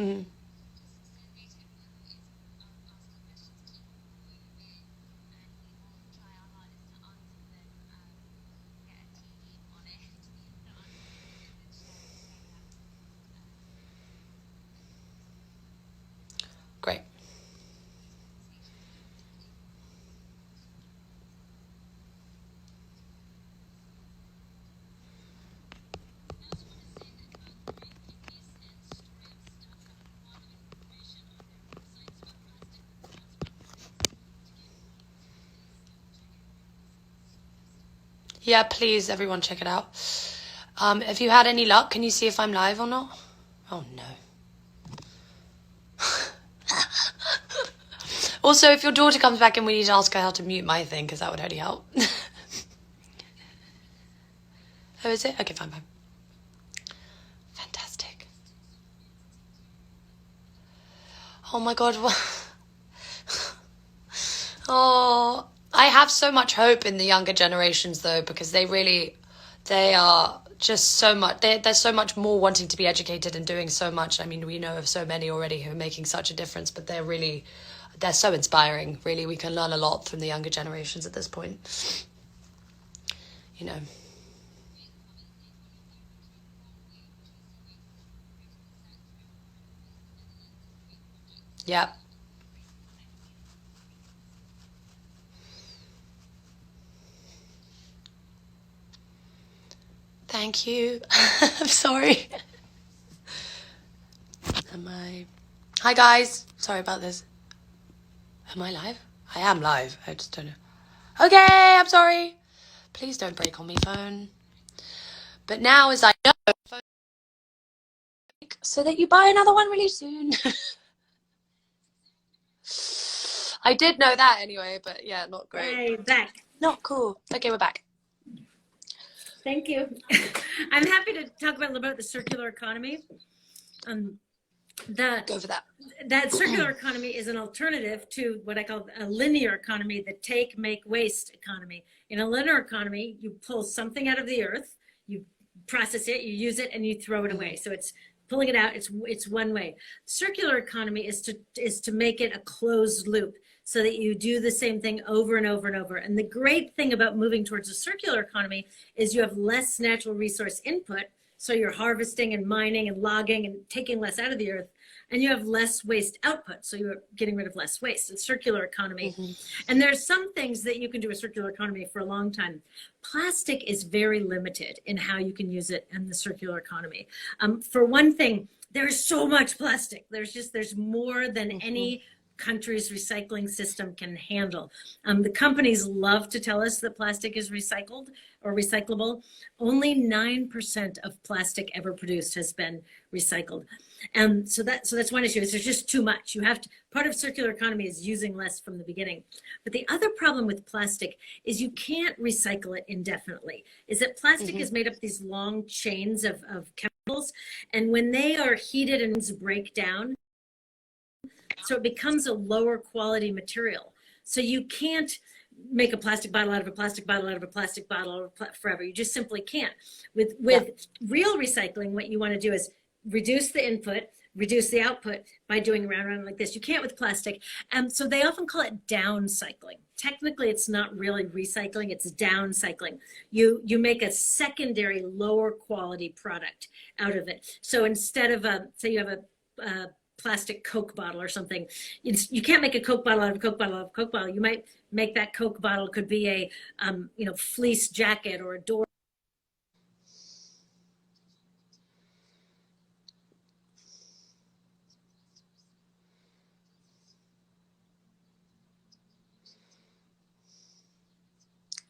Mm. Great. Yeah, please, everyone, check it out. Have you had any luck? Can you see if I'm live or not? Oh no. Also, if your daughter comes back in, we need to ask her how to mute my thing, because that would only help. Oh, is it? Okay, fine, fine. Fantastic. Oh my god. Oh, I have so much hope in the younger generations, though, because they are just so much, there's so much more wanting to be educated and doing so much. I mean, we know of so many already who are making such a difference, but they're so inspiring. Really, we can learn a lot from the younger generations at this point. You know. Yeah. Thank you. I'm sorry. Am I? Hi, guys. Sorry about this. Am I live? I am live. I just don't know. Okay, I'm sorry. Please don't break on me, phone. But now, as I know, so that you buy another one really soon. I did know that anyway, but yeah, not great. Hey, back. Not cool. Okay, we're back. Thank you. I'm happy to talk about a little about the circular economy. Go for that. That circular economy is an alternative to what I call a linear economy, the take, make, waste economy. In a linear economy, you pull something out of the earth, you process it, you use it, and you throw it away. So it's pulling it out. It's one way. Circular economy is to make it a closed loop, so that you do the same thing over and over and over. And the great thing about moving towards a circular economy is you have less natural resource input. So you're harvesting and mining and logging and taking less out of the earth, and you have less waste output. So you're getting rid of less waste. It's circular economy. And there's some things that you can do a circular economy for a long time. Plastic is very limited in how you can use it in the circular economy. For one thing, there's so much plastic. There's more than any country's recycling system can handle. The companies love to tell us that plastic is recycled or recyclable. Only 9% of plastic ever produced has been recycled. So that's one issue, is there's just too much. You have to, part of circular economy is using less from the beginning. But the other problem with plastic is you can't recycle it indefinitely. Is that plastic is made up of these long chains of chemicals, and when they are heated and break down, so it becomes a lower quality material. So you can't make a plastic bottle out of a plastic bottle out of a plastic bottle forever. You just simply can't. With real recycling, what you want to do is reduce the input, reduce the output by doing round like this. You can't with plastic. So they often call it downcycling. Technically, it's not really recycling, it's downcycling. You make a secondary lower quality product out of it. So instead of say you have a plastic Coke bottle or something. You can't make a Coke bottle out of a Coke bottle out of a Coke bottle. You might make that Coke bottle, could be a fleece jacket or a door.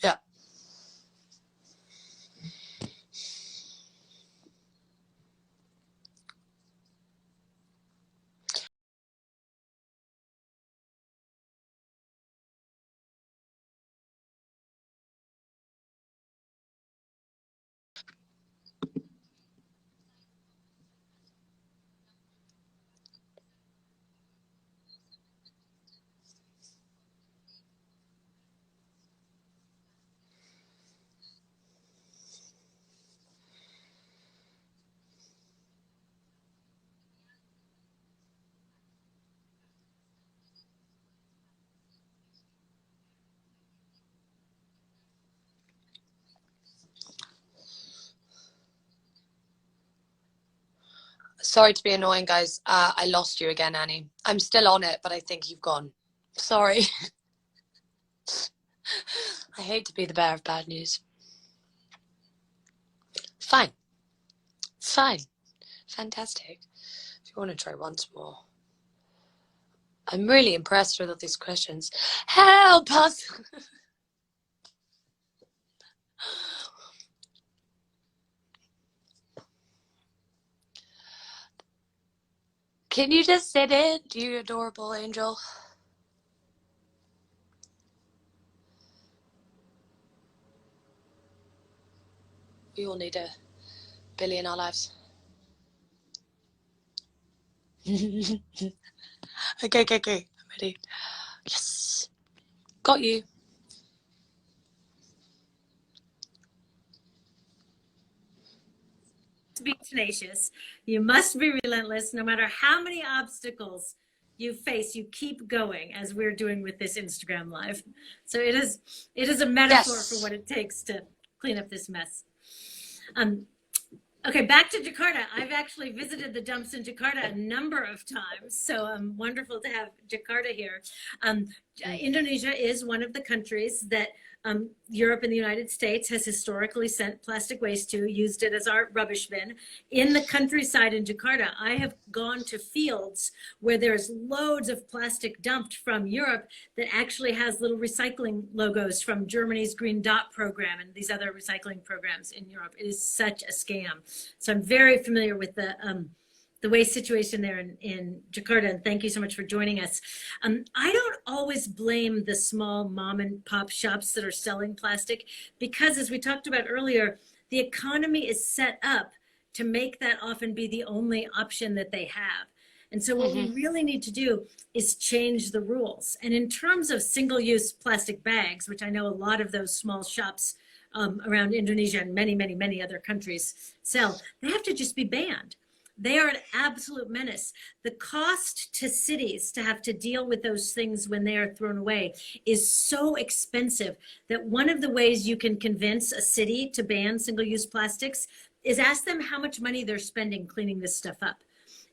Yeah. Sorry to be annoying, guys. I lost you again, Annie. I'm still on it, but I think you've gone. Sorry. I hate to be the bearer of bad news. Fine. It's fine. Fantastic. If you want to try once more. I'm really impressed with all these questions. Help us! Can you just sit in, you adorable angel? We all need a Billy in our lives. Okay. I'm ready. Yes. Got you. Be tenacious. You must be relentless. No matter how many obstacles you face, you keep going, as we're doing with this Instagram live. So it is a metaphor for what it takes to clean up this mess. Okay, back to Jakarta. I've actually visited the dumps in Jakarta a number of times, so wonderful to have Jakarta here. Indonesia is one of the countries that Europe and the United States has historically sent plastic waste to, used it as our rubbish bin. In the countryside in Jakarta, I have gone to fields where there's loads of plastic dumped from Europe that actually has little recycling logos from Germany's Green Dot program and these other recycling programs in Europe. It is such a scam. So I'm very familiar with the waste situation there in Jakarta, and thank you so much for joining us. I don't always blame the small mom and pop shops that are selling plastic, because as we talked about earlier, the economy is set up to make that often be the only option that they have. And so what we really need to do is change the rules. And in terms of single-use plastic bags, which I know a lot of those small shops around Indonesia and many other countries sell, they have to just be banned. They are an absolute menace. The cost to cities to have to deal with those things when they are thrown away is so expensive that one of the ways you can convince a city to ban single-use plastics is ask them how much money they're spending cleaning this stuff up.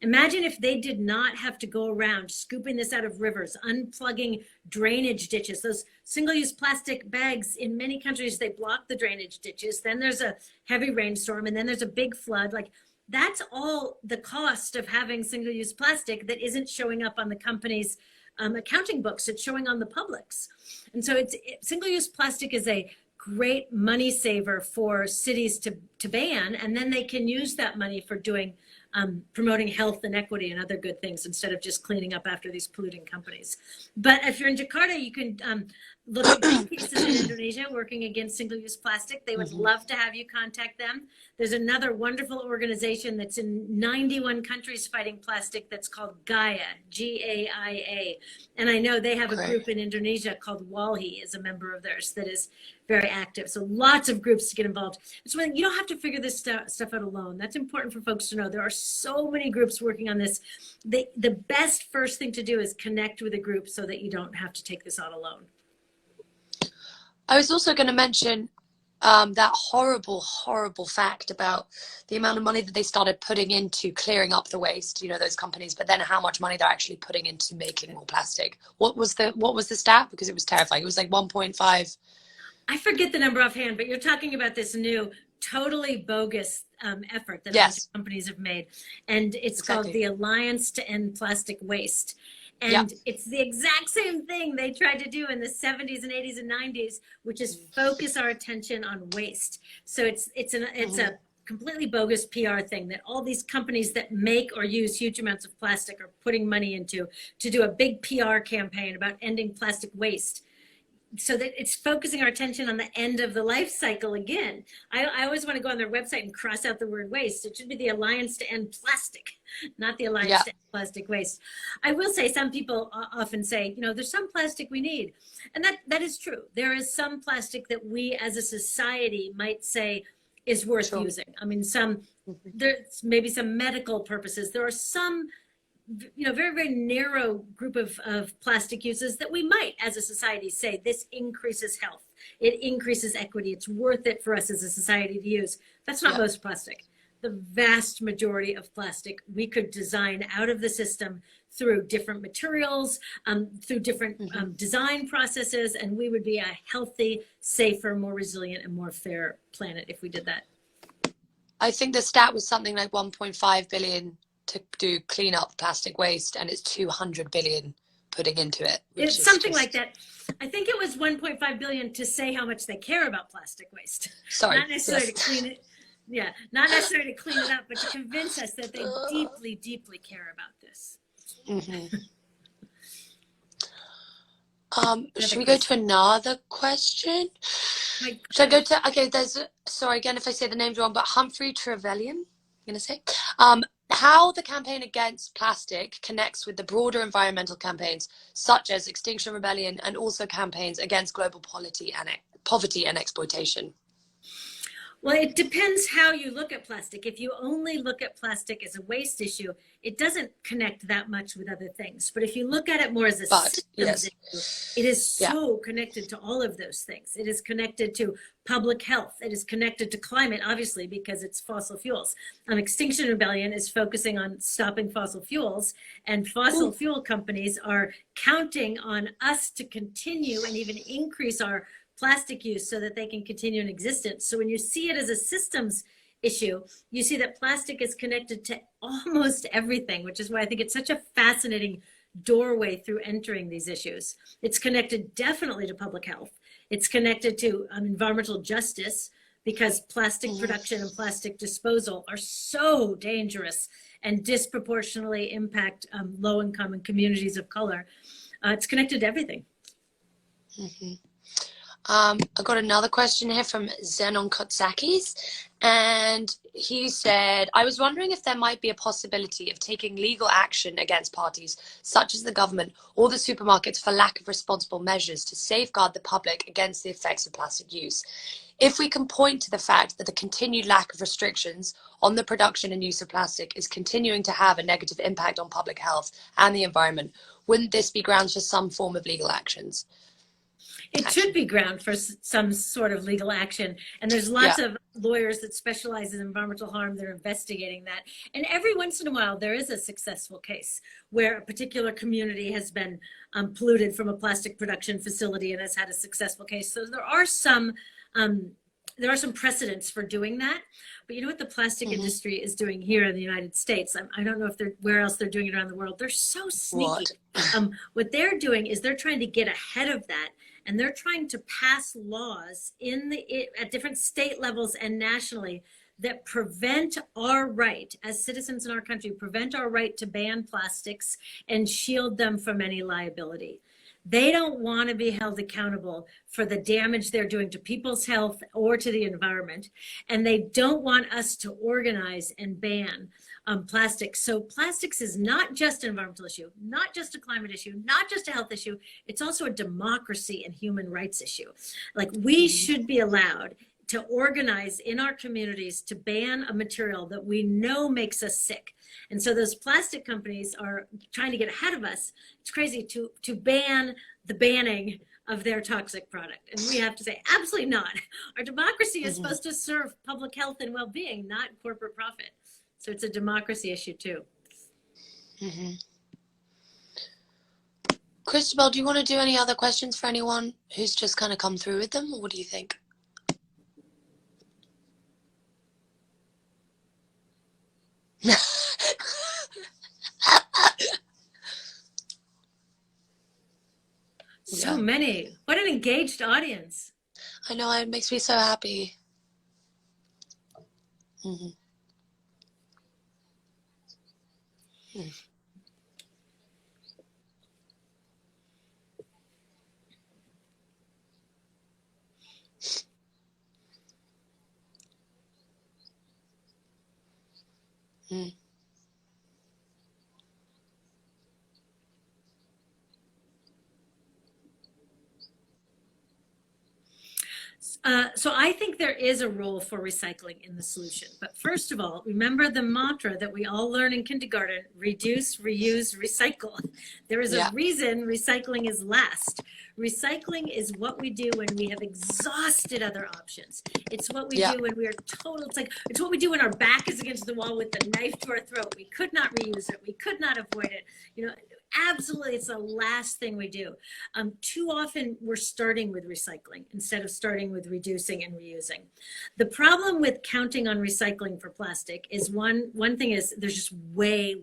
Imagine if they did not have to go around scooping this out of rivers, unplugging drainage ditches. Those single-use plastic bags, in many countries, they block the drainage ditches. Then there's a heavy rainstorm, and then there's a big flood. Like, that's all the cost of having single-use plastic that isn't showing up on the company's accounting books. It's showing on the public's. And so single-use plastic is a great money saver for cities to ban, and then they can use that money for doing promoting health and equity and other good things instead of just cleaning up after these polluting companies. But if you're in Jakarta, you can look at Greenpeace in Indonesia working against single-use plastic. They would love to have you contact them. There's another wonderful organization that's in 91 countries fighting plastic that's called Gaia, Gaia. And I know they have a group in Indonesia called Walhi, is a member of theirs that is very active. So lots of groups to get involved. So you don't have to figure this stuff out alone. That's important for folks to know. There are so many groups working on this. The best first thing to do is connect with a group so that you don't have to take this on alone. I was also going to mention that horrible fact about the amount of money that they started putting into clearing up the waste, those companies, but then how much money they're actually putting into making more plastic. What was the stat? Because it was terrifying. It was like 1.5. I forget the number offhand, but you're talking about this new totally bogus effort that companies have made. And it's called the Alliance to End Plastic Waste. And it's the exact same thing they tried to do in the 70s and 80s and 90s, which is focus our attention on waste. So it's a completely bogus PR thing that all these companies that make or use huge amounts of plastic are putting money into to do a big PR campaign about ending plastic waste, so that it's focusing our attention on the end of the life cycle again. I always want to go on their website and cross out the word waste. It should be the Alliance to End Plastic, not the Alliance to End Plastic Waste. I will say, some people often say, there's some plastic we need. And that is true. There is some plastic that we as a society might say is worth using. I mean, there's maybe some medical purposes. There are some very narrow group of plastic uses that we might, as a society, say this increases health, it increases equity, it's worth it for us as a society to use. That's not most plastic. the vast majority of plastic we could design out of the system through different materials, through different design processes, and we would be a healthy, safer, more resilient, and more fair planet if we did that. I think the stat was something like 1.5 billion to do clean up plastic waste, and it's 200 billion putting into it. It's something like that. I think it was 1.5 billion to say how much they care about plastic waste. Sorry. Not necessarily to clean it. Yeah, not necessarily to clean it up, but to convince us that they deeply, deeply care about this. Should we go to another question? Should I go to, okay, sorry again if I say the names wrong, but Humphrey Trevelyan, I'm going to say, how the campaign against plastic connects with the broader environmental campaigns, such as Extinction Rebellion, and also campaigns against global poverty and exploitation. Well, it depends how you look at plastic. If you only look at plastic as a waste issue, it doesn't connect that much with other things. But if you look at it more as a systems issue, it is so connected to all of those things. It is connected to public health. It is connected to climate, obviously, because it's fossil fuels. Extinction Rebellion is focusing on stopping fossil fuels, and fossil fuel companies are counting on us to continue and even increase our plastic use so that they can continue in existence. So when you see it as a systems issue, you see that plastic is connected to almost everything, which is why I think it's such a fascinating doorway through entering these issues. It's connected definitely to public health. It's connected to environmental justice, because plastic production and plastic disposal are so dangerous and disproportionately impact low-income and communities of color. It's connected to everything. I got another question here from Zenon Kotsakis, and he said, I was wondering if there might be a possibility of taking legal action against parties such as the government or the supermarkets for lack of responsible measures to safeguard the public against the effects of plastic use. If we can point to the fact that the continued lack of restrictions on the production and use of plastic is continuing to have a negative impact on public health and the environment, wouldn't this be grounds for some form of legal actions? It should be ground for some sort of legal action. And there's lots of lawyers that specialize in environmental harm that are investigating that. And every once in a while, there is a successful case where a particular community has been polluted from a plastic production facility and has had a successful case. So there are some precedents for doing that. But you know what the plastic industry is doing here in the United States? I don't know if where else they're doing it around the world. They're so sneaky. What they're doing is they're trying to get ahead of that. And they're trying to pass laws at different state levels and nationally that prevent our right as citizens in our country, prevent our right to ban plastics and shield them from any liability. They don't want to be held accountable for the damage they're doing to people's health or to the environment. And they don't want us to organize and ban plastics. So plastics is not just an environmental issue, not just a climate issue, not just a health issue. It's also a democracy and human rights issue. Like, we should be allowed to organize in our communities to ban a material that we know makes us sick. And so those plastic companies are trying to get ahead of us. It's crazy to ban the banning of their toxic product. And we have to say, absolutely not. Our democracy is supposed to serve public health and well-being, not corporate profit. So it's a democracy issue too. Christabel, do you want to do any other questions for anyone who's just kind of come through with them, or what do you think? So many. What an engaged audience. I know, it makes me so happy. So I think there is a role for recycling in the solution. But first of all, remember the mantra that we all learn in kindergarten: reduce, reuse, recycle. There is a reason recycling is last. Recycling is what we do when we have exhausted other options. It's what we Yeah. do when we are total, it's what we do when our back is against the wall with the knife to our throat. We could not reuse it. We could not avoid it. You know, absolutely, it's the last thing we do. Too often we're starting with recycling instead of starting with reducing and reusing. The problem with counting on recycling for plastic is one thing is there's just way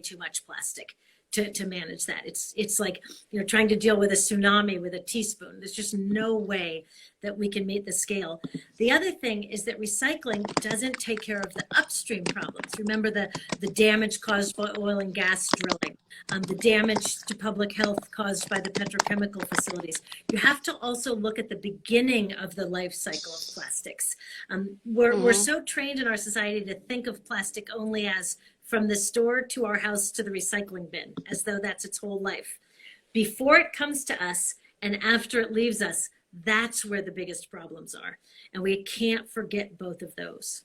too much plastic to manage that. It's like, you know, trying to deal with a tsunami with a teaspoon. There's just no way that we can meet the scale. The other thing is that recycling doesn't take care of the upstream problems. Remember the damage caused by oil and gas drilling, the damage to public health caused by the petrochemical facilities. You have to also look at the beginning of the life cycle of plastics. We're so trained in our society to think of plastic only as from the store to our house to the recycling bin, as though that's its whole life. Before it comes to us and after it leaves us, that's where the biggest problems are. And we can't forget both of those.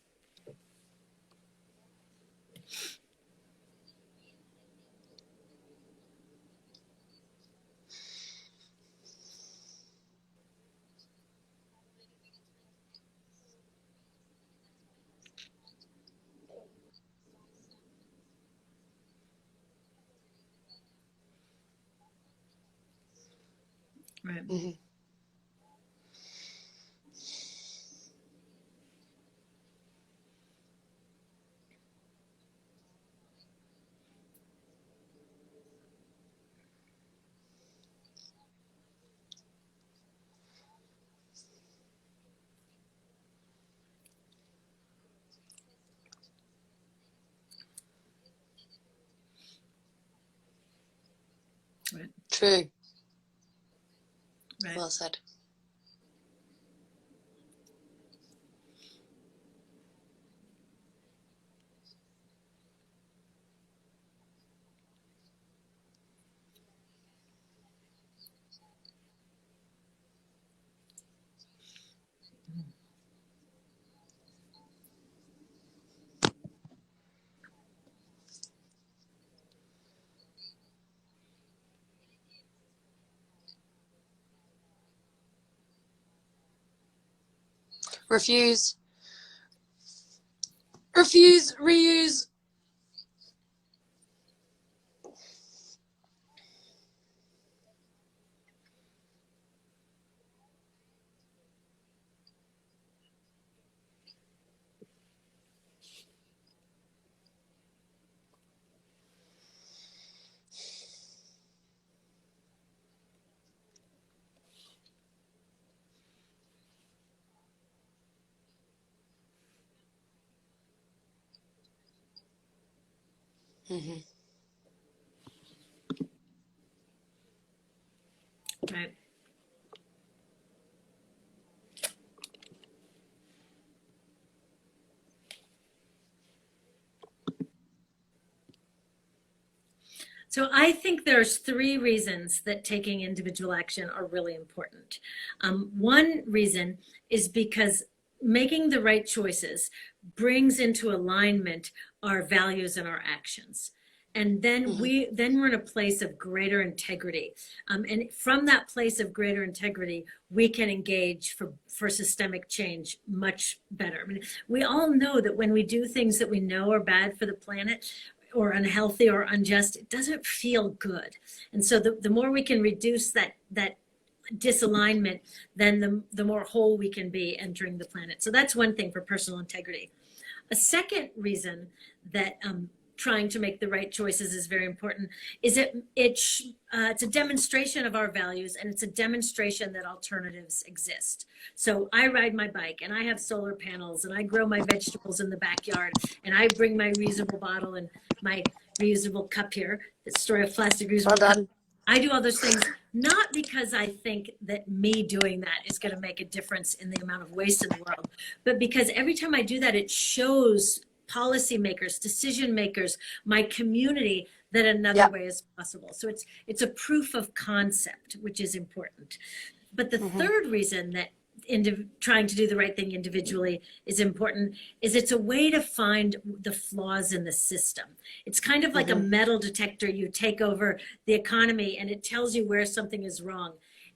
Right. Mm-hmm. Right. True. Right. Well said. Refuse, reuse. Mm-hmm. Right. So I think there's three reasons that taking individual action are really important. One reason is because making the right choices brings into alignment our values and our actions. And then we're in a place of greater integrity. And from that place of greater integrity, we can engage for systemic change much better. I mean, we all know that when we do things that we know are bad for the planet, or unhealthy or unjust, it doesn't feel good. And so the more we can reduce that disalignment, then the more whole we can be entering the planet. So that's one thing for personal integrity. A second reason that trying to make the right choices is very important is it's a demonstration of our values, and it's a demonstration that alternatives exist. So I ride my bike and I have solar panels and I grow my vegetables in the backyard and I bring my reusable bottle and my reusable cup here, the story of plastic reusable cup. I do all those things not because I think that me doing that is going to make a difference in the amount of waste in the world, but because every time I do that, it shows policymakers, decision makers, my community that another way is possible. So it's a proof of concept, which is important. But the third reason that trying to do the right thing individually is important is it's a way to find the flaws in the system. It's kind of like a metal detector. You take over the economy and it tells you where something is wrong.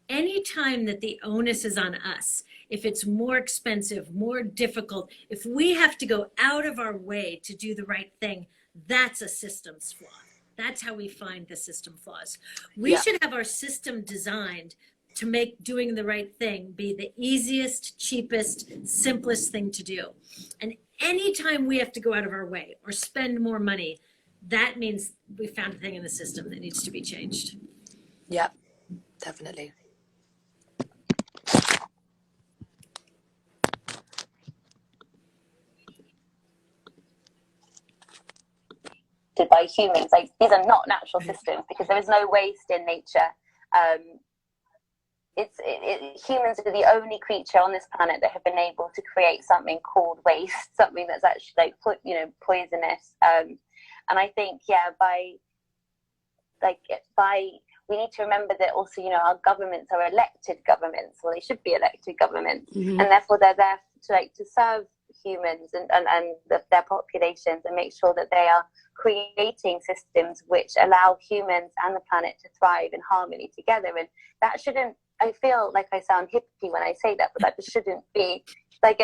any time that the onus is on us, if it's more expensive, more difficult, if we have to go out of our way to do the right thing, that's a systems flaw. That's how we find the system flaws. We Yeah. should have our system designed to make doing the right thing be the easiest, cheapest, simplest thing to do. And anytime we have to go out of our way or spend more money, that means we found a thing in the system that needs to be changed. Yeah, definitely. By humans, like these are not natural systems because there is no waste in nature. Humans are the only creature on this planet that have been able to create something called waste, something that's actually poisonous. And I think we need to remember that also, our governments are elected governments, or they should be elected governments, and therefore they're there to serve humans and their populations, and make sure that they are creating systems which allow humans and the planet to thrive in harmony together. And that shouldn't, I feel like I sound hippie when I say that, but that just shouldn't be like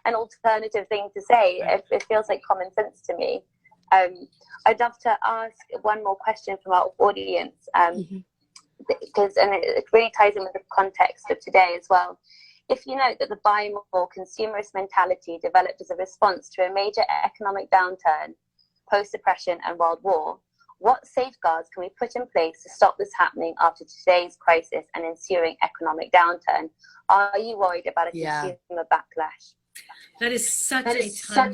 an alternative thing to say. It feels like common sense to me. I'd love to ask one more question from our audience, because it really ties in with the context of today as well. If you note that the buy more consumerist mentality developed as a response to a major economic downturn, post-depression and world war, what safeguards can we put in place to stop this happening after today's crisis and ensuing economic downturn? Are you worried about a consumer backlash? That is such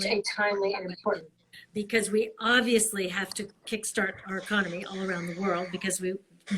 a timely and important, because we obviously have to kickstart our economy all around the world, because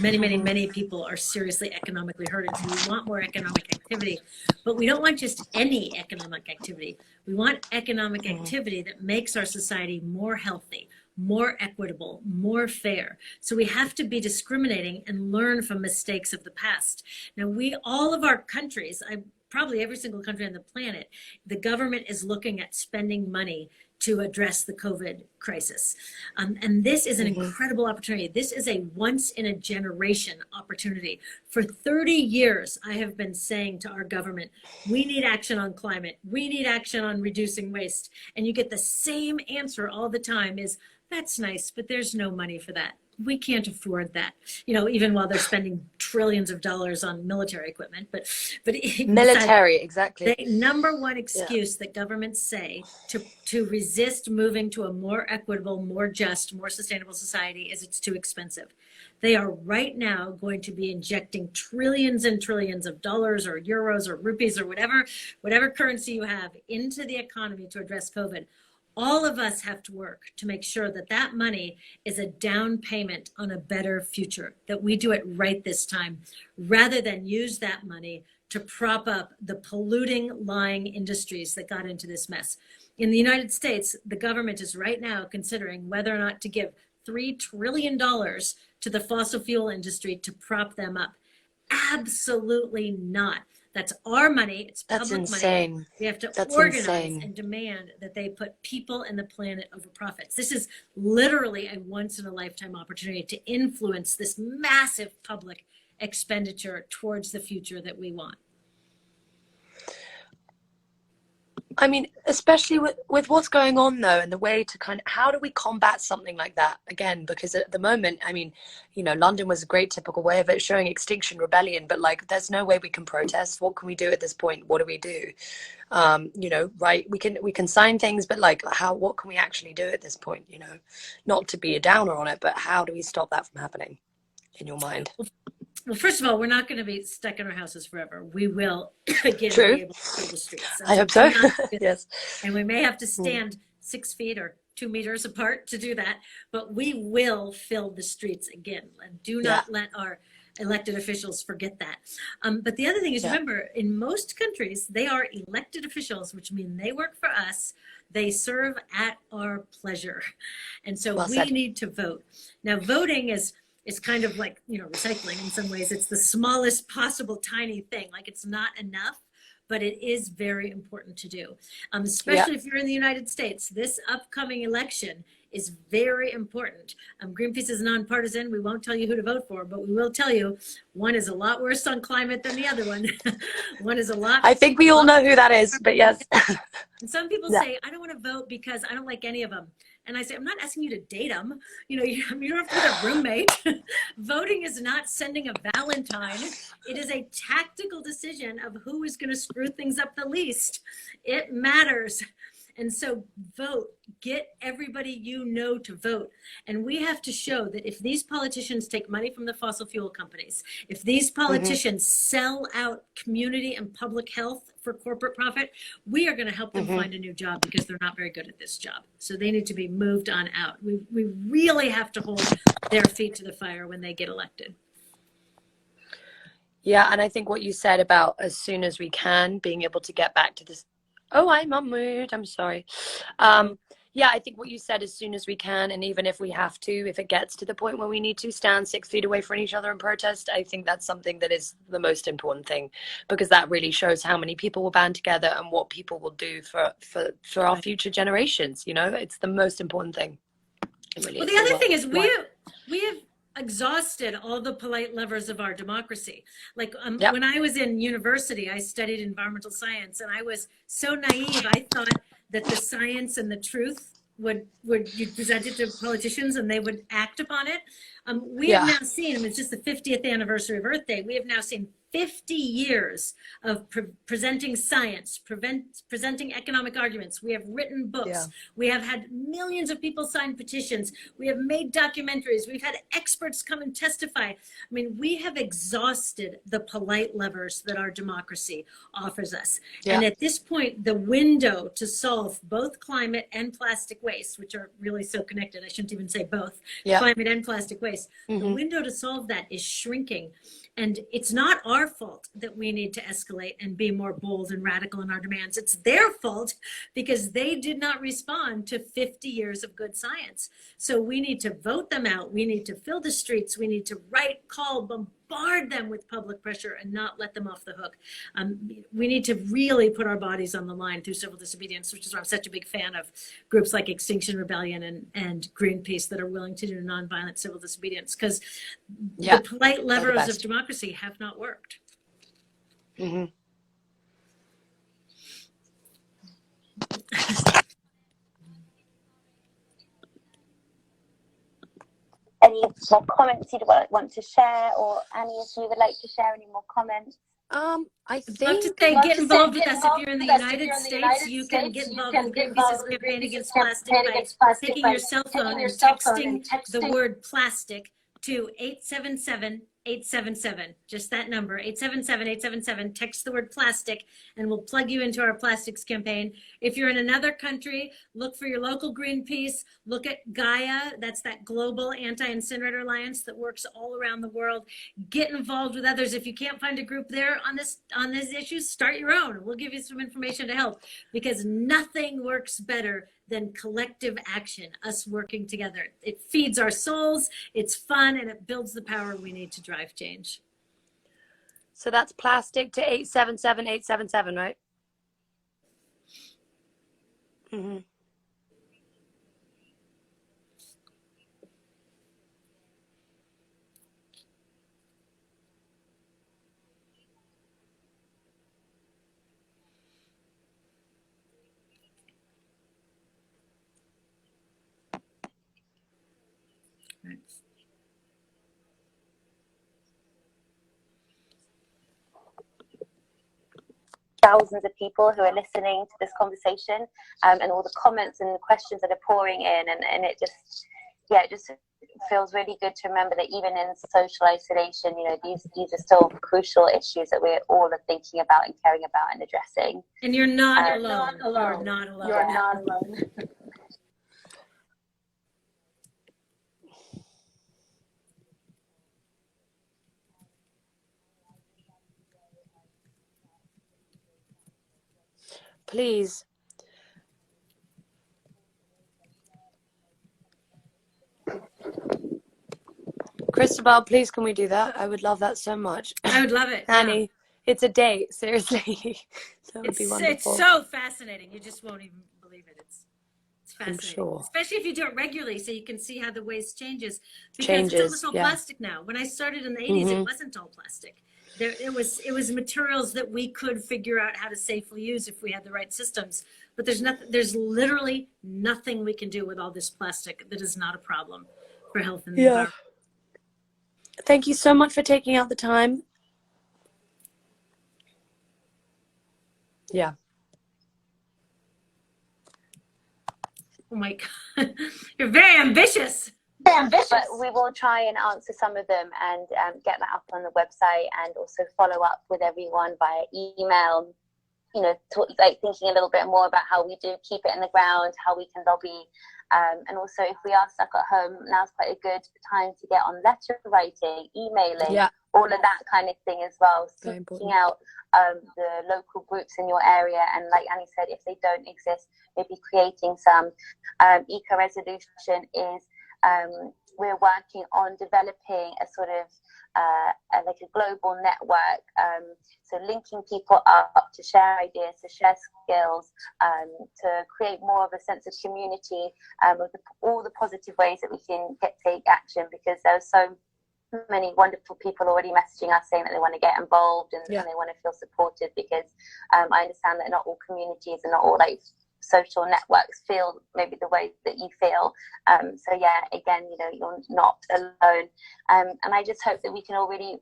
many people are seriously economically hurting. So we want more economic activity, but we don't want just any economic activity. We want economic activity that makes our society more healthy, more equitable, more fair. So we have to be discriminating and learn from mistakes of the past. Now, all of our countries, probably every single country on the planet, the government is looking at spending money to address the COVID crisis. And this is an incredible opportunity. This is a once in a generation opportunity. For 30 years, I have been saying to our government, we need action on climate. We need action on reducing waste. And you get the same answer all the time is, that's nice, but there's no money for that. We can't afford that, even while they're spending trillions of dollars on military equipment. But military, exactly. The number one excuse that governments say to resist moving to a more equitable, more just, more sustainable society is it's too expensive. They are right now going to be injecting trillions and trillions of dollars or euros or rupees or whatever currency you have into the economy to address COVID. All of us have to work to make sure that that money is a down payment on a better future, that we do it right this time, rather than use that money to prop up the polluting, lying industries that got into this mess. In the United States, the government is right now considering whether or not to give $3 trillion to the fossil fuel industry to prop them up. Absolutely not. That's our money. It's public money. We have to organize and demand that they put people and the planet over profits. This is literally a once in a lifetime opportunity to influence this massive public expenditure towards the future that we want. I mean, especially with what's going on though, and the way to how do we combat something like that again? Because at the moment, I mean, London was a great typical way of it, showing Extinction Rebellion, but there's no way we can protest. What can we do at this point? What do we do? Right? We can sign things, but what can we actually do at this point? Not to be a downer on it, but how do we stop that from happening in your mind? Well, first of all, we're not going to be stuck in our houses forever. We will again True. be able to fill the streets. I hope so. Yes. And we may have to stand 6 feet or 2 meters apart to do that, but we will fill the streets again. And do not let our elected officials forget that. But the other thing is, remember, in most countries, they are elected officials, which mean they work for us. They serve at our pleasure. And so we need to vote. Now, voting is kind of like, recycling in some ways. It's the smallest possible tiny thing. It's not enough, but it is very important to do, especially if you're in the United States. This upcoming election is very important. Greenpeace is nonpartisan. We won't tell you who to vote for, but we will tell you one is a lot worse on climate than the other one. One is a lot. I think we all know who that is, but yes. And some people say, I don't want to vote because I don't like any of them. And I say, I'm not asking you to date them. You don't have to be a roommate. Voting is not sending a Valentine. It is a tactical decision of who is going to screw things up the least. It matters. And so vote, get everybody you know to vote. And we have to show that if these politicians take money from the fossil fuel companies, if these politicians sell out community and public health for corporate profit, we are going to help them find a new job because they're not very good at this job. So they need to be moved on out. We really have to hold their feet to the fire when they get elected. Yeah, and I think what you said about as soon as we can, being able to get back to this. Oh, I'm on mood. I'm sorry. Yeah, I think what you said, as soon as we can, and even if we have to, if it gets to the point where we need to stand 6 feet away from each other and protest, I think that's something that is the most important thing, because that really shows how many people will band together and what people will do for our future generations. It's the most important thing. Really, well, the other thing is we have exhausted all the polite levers of our democracy. Like when I was in university, I studied environmental science, and I was so naive. I thought that the science and the truth would you present it to politicians and they would act upon it. We have now seen, it's just the 50th anniversary of Earth Day, we have now seen 50 years of presenting science, presenting economic arguments. We have written books. We have had millions of people sign petitions. We have made documentaries. We've had experts come and testify. I mean, we have exhausted the polite levers that our democracy offers us. And at this point, the window to solve both climate and plastic waste, which are really so connected, I shouldn't even say both, climate and plastic waste, the window to solve that is shrinking. And it's not our fault that we need to escalate and be more bold and radical in our demands. It's their fault because they did not respond to 50 years of good science. So we need to vote them out. We need to fill the streets. We need to write, call, bombard them with public pressure and not let them off the hook. We need to really put our bodies on the line through civil disobedience, which is why I'm such a big fan of groups like Extinction Rebellion and Greenpeace that are willing to do nonviolent civil disobedience, because the polite levers of democracy have not worked. Any more comments you'd want to share, or Annie, if you would like to share any more comments? I think love to say get involved with us. If you're in the United States, you can get involved in Greenpeace's campaign against plastic by taking your cell phone and texting the word plastic to 877-877. Just that number, 877-877. Text the word plastic and we'll plug you into our plastics campaign. If you're in another country, look for your local Greenpeace. Look at Gaia. That's that global anti-incinerator alliance that works all around the world. Get involved with others. If you can't find a group there on these issues, start your own. We'll give you some information to help, because nothing works better than collective action, us working together. It feeds our souls, it's fun, and it builds the power we need to drive change. So that's plastic to 877-877, right? Thousands of people who are listening to this conversation, and all the comments and the questions that are pouring in, and it just feels really good to remember that even in social isolation, these are still crucial issues that we're all thinking about and caring about and addressing. And you're not alone. You're not alone. You're not alone. Please. Christabel, please, can we do that? I would love that so much. I would love it. Annie, it's a date, seriously. That would be wonderful. It's so fascinating. You just won't even believe it. It's fascinating. I'm sure. Especially if you do it regularly, so you can see how the waste changes. Because Changes, it's almost all yeah. plastic now. When I started in the 80s, it wasn't all plastic. It was materials that we could figure out how to safely use if we had the right systems. But there's literally nothing we can do with all this plastic that is not a problem for health and the environment. Thank you so much for taking out the time. Yeah. Oh my God, you're very ambitious. But we will try and answer some of them and get that up on the website, and also follow up with everyone via email. You know, like thinking a little bit more about how we do keep it in the ground, how we can lobby. And also, if we are stuck at home, now's quite a good time to get on letter writing, emailing, all of that kind of thing as well. Seeking out the local groups in your area, and like Annie said, if they don't exist, maybe creating some. Eco Resolution is we're working on developing a sort of like a global network, so linking people up to share ideas, to share skills, to create more of a sense of community, of all the positive ways that we can take action, because there's so many wonderful people already messaging us saying that they want to get involved and they want to feel supported, because I understand that not all communities and not all like social networks feel maybe the way that you feel. So yeah, again, you know, you're not alone. And I just hope that we can all really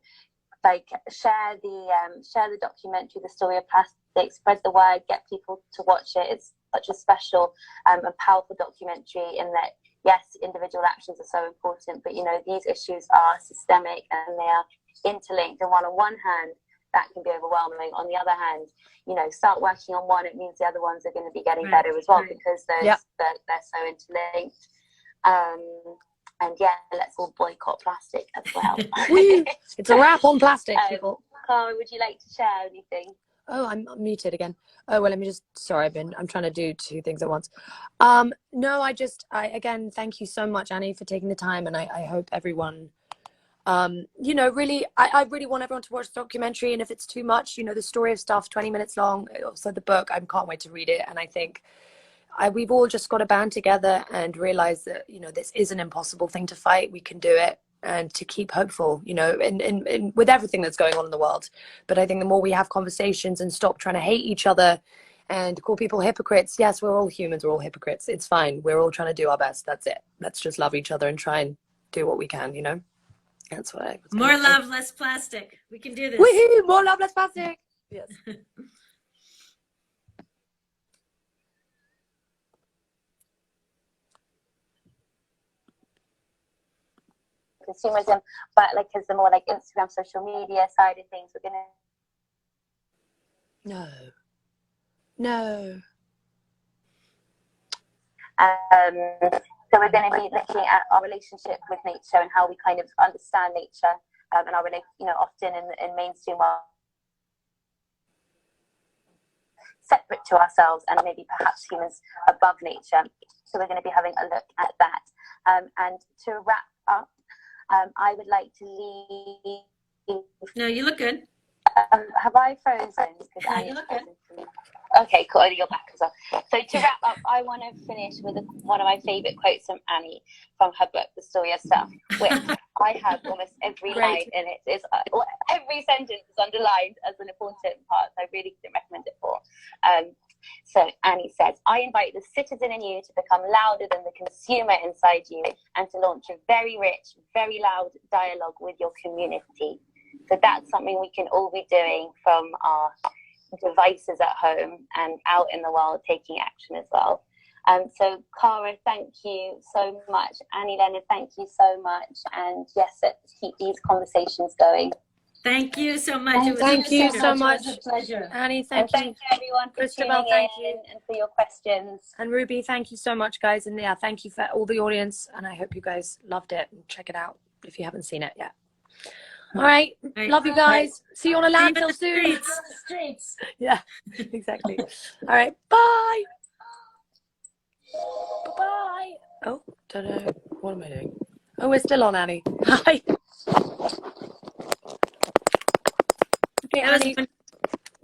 like share the documentary, The Story of Plastic, spread the word, get people to watch it. It's such a special and powerful documentary, in that yes, individual actions are so important, but you know, these issues are systemic and they are interlinked. And while on one hand that can be overwhelming, on the other hand, you know, start working on one, it means the other ones are going to be getting better as well, because they're so interlinked. And yeah, let's all boycott plastic as well. It's a wrap on plastic, people. Cara, would you like to share anything? Oh, I'm muted again. Oh, well, let me just, sorry, I'm trying to do two things at once. No, I again, thank you so much, Annie, for taking the time. And I hope everyone, you know, really, I really want everyone to watch the documentary. And if it's too much, you know, the story of stuff, 20 minutes long, also the book, I can't wait to read it. And I think we've all just got to band together and realize that, you know, this is an impossible thing to fight. We can do it, and to keep hopeful, you know, in with everything that's going on in the world. But I think the more we have conversations and stop trying to hate each other and call people hypocrites. Yes, we're all humans. We're all hypocrites. It's fine. We're all trying to do our best. That's it. Let's just love each other and try and do what we can, you know? That's what I was More love, less plastic. We can do this. Woohoo! More love, less plastic. Yes. Consumerism, but like as the more like Instagram, social media side of things, we're gonna no. So we're going to be looking at our relationship with nature and how we kind of understand nature, and our you know, often in mainstream world, separate to ourselves and maybe perhaps humans above nature. So we're going to be having a look at that. And to wrap up, I would like to leave. No, you look good. Have I frozen? Yeah, you look good. Okay, cool. You're back as well. So to wrap up, I want to finish with one of my favourite quotes from Annie from her book, The Story of Stuff, which I have almost every line in it. It's, every sentence is underlined as an important part, so I really couldn't recommend it more. So Annie says, I invite the citizen in you to become louder than the consumer inside you, and to launch a very rich, very loud dialogue with your community. So that's something we can all be doing from our devices at home and out in the world, taking action as well. So Cara, thank you so much. Annie Leonard, thank you so much. And yes, let's keep these conversations going. Thank you so much. Thank you so much. It was a pleasure. Annie, thank you. Thank you everyone for Christabel, tuning in and for your questions. And Ruby, thank you so much, guys. And yeah, thank you for all the audience. And I hope you guys loved it. And check it out if you haven't seen it yet. All right. Love you guys. See you on a landfill soon. Streets. Yeah, exactly. All right. Bye. Bye-bye. Oh, don't know. What am I doing? Oh, we're still on, Annie. Hi. Okay, Annie.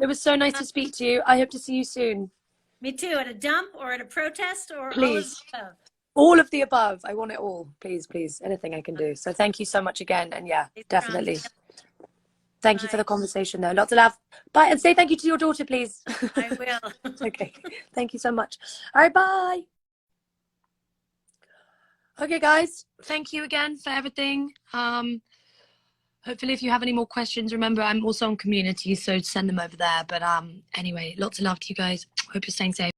It was so nice to speak to you. I hope to see you soon. Me too, at a dump or at a protest or Please. all of the above. All of the above. I want it all. Please, please. Anything I can do. So thank you so much again. And yeah, definitely. Thank you for the conversation, though. Lots of love. Bye. And say thank you to your daughter, please. I will. Okay. Thank you so much. All right. Bye. Okay, guys. Thank you again for everything. Hopefully, if you have any more questions, remember, I'm also on community, so send them over there. But anyway, lots of love to you guys. Hope you're staying safe.